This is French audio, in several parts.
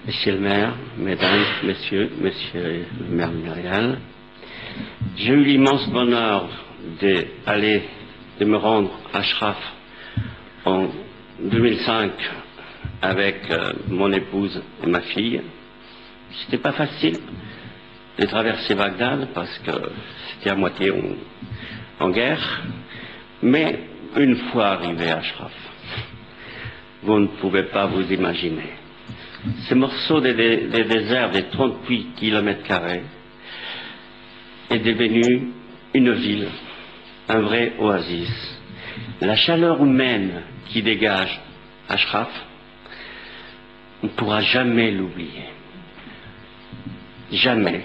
Monsieur le maire, mesdames, messieurs, monsieur le maire Myrial, j'ai eu l'immense bonheur de me rendre à Ashraf en 2005 avec mon épouse et ma fille. C'était pas facile de traverser Bagdad parce que c'était à moitié en guerre, mais une fois arrivé à Ashraf, vous ne pouvez pas vous imaginer. Ce morceau des déserts de 38 km² est devenu une ville, un vrai oasis. La chaleur humaine qui dégage Ashraf, on ne pourra jamais l'oublier. Jamais.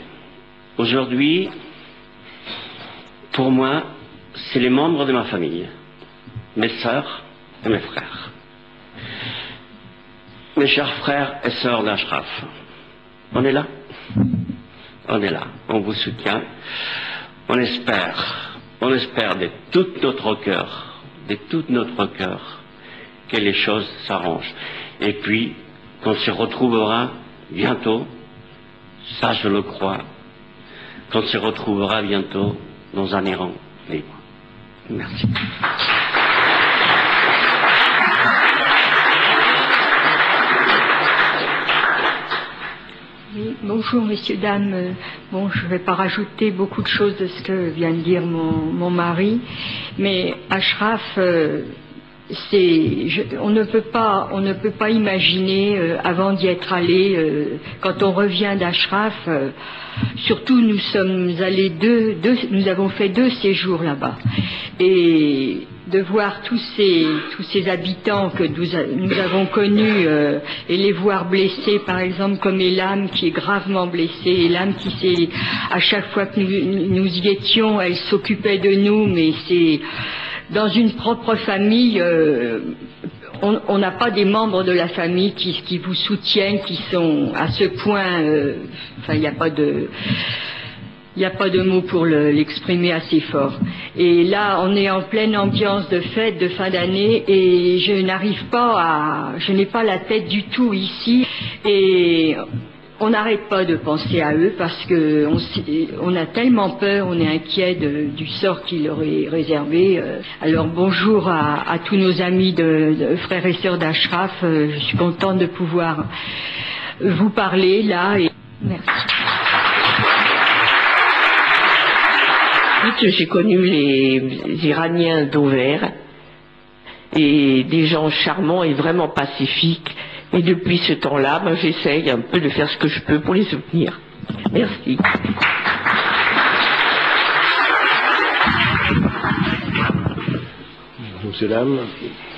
Aujourd'hui, pour moi, c'est les membres de ma famille, mes sœurs et mes frères. Mes chers frères et sœurs d'Ashraf, on est là. On est là. On vous soutient. On espère de tout notre cœur, que les choses s'arrangent. Et puis, qu'on se retrouvera bientôt, ça je le crois, qu'on se retrouvera bientôt dans un Iran libre. Merci. Oui, bonjour messieurs, dames. Bon, je ne vais pas rajouter beaucoup de choses de ce que vient de dire mon mari, mais Ashraf, on ne peut pas imaginer avant d'y être allé, quand on revient d'Ashraf, surtout nous sommes allés nous avons fait 2 séjours là-bas, et de voir tous ces habitants que nous avons connus et les voir blessés, par exemple comme Elam qui est gravement blessée, Elam qui s'est, à chaque fois que nous y étions, elle s'occupait de nous, mais c'est dans une propre famille, on n'a pas des membres de la famille qui vous soutiennent, qui sont à ce point, enfin il n'y a pas de mots pour l'exprimer assez fort. Et là, on est en pleine ambiance de fête, de fin d'année, et je n'ai pas la tête du tout ici, et on n'arrête pas de penser à eux parce que on a tellement peur, on est inquiet du sort qui leur est réservé. Alors bonjour à tous nos amis de frères et sœurs d'Ashraf. Je suis contente de pouvoir vous parler là, et merci. J'ai connu les Iraniens d'Auvers et des gens charmants et vraiment pacifiques. Et depuis ce temps-là, j'essaye un peu de faire ce que je peux pour les soutenir. Merci. Monsieur, dames,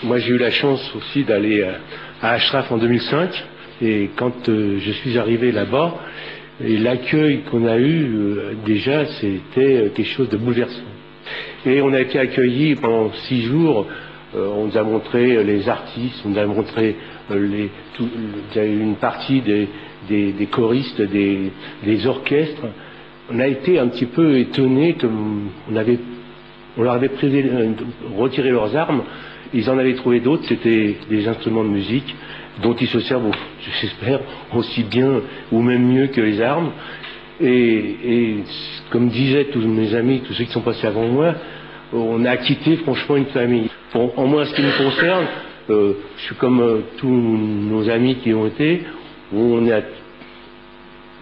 moi j'ai eu la chance aussi d'aller à Ashraf en 2005, et quand je suis arrivé là-bas, et l'accueil qu'on a eu, déjà, c'était quelque chose de bouleversant. Et on a été accueillis pendant 6 jours. On nous a montré les artistes, on nous a montré une partie des choristes, des orchestres. On a été un petit peu étonnés on leur avait retiré leurs armes. Ils en avaient trouvé d'autres, c'était des instruments de musique dont ils se servent, j'espère, aussi bien ou même mieux que les armes. Et comme disaient tous mes amis, tous ceux qui sont passés avant moi, on a quitté franchement une famille. En moi, ce qui me concerne, je suis comme tous nos amis qui ont été,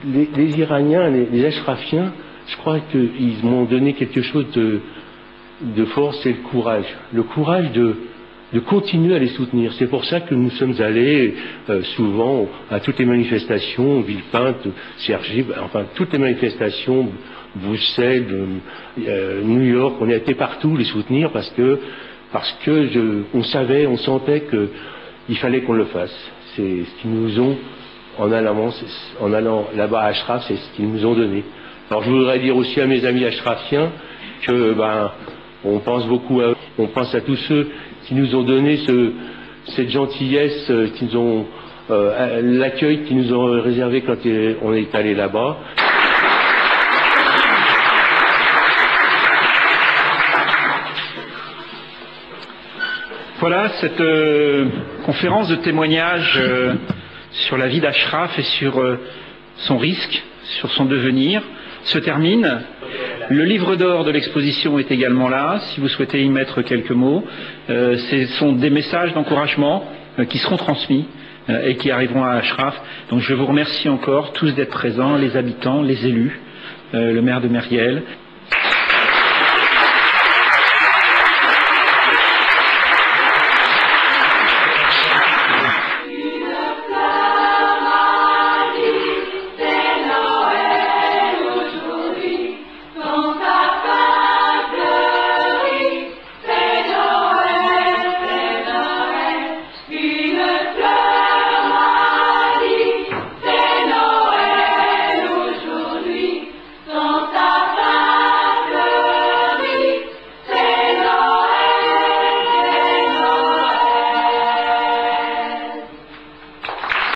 les Iraniens, les Ashrafiens, je crois qu'ils m'ont donné quelque chose de fort, c'est le courage. Le courage de continuer à les soutenir. C'est pour ça que nous sommes allés souvent à toutes les manifestations, Villepinte, CRG, enfin toutes les manifestations, Bruxelles, New York, on a été partout les soutenir parce que on sentait qu'il fallait qu'on le fasse. C'est ce qu'ils nous ont, en allant là-bas à Ashraf, c'est ce qu'ils nous ont donné. Alors je voudrais dire aussi à mes amis ashrafiens que on pense beaucoup à eux, on pense à tous ceux qui nous ont donné cette gentillesse, l'accueil qu'ils nous ont réservé quand on est allé là-bas. Voilà, cette conférence de témoignage sur la vie d'Ashraf et sur son risque, sur son devenir, se termine. Le livre d'or de l'exposition est également là, si vous souhaitez y mettre quelques mots. Ce sont des messages d'encouragement qui seront transmis et qui arriveront à Ashraf. Donc je vous remercie encore tous d'être présents, les habitants, les élus, le maire de Meriel.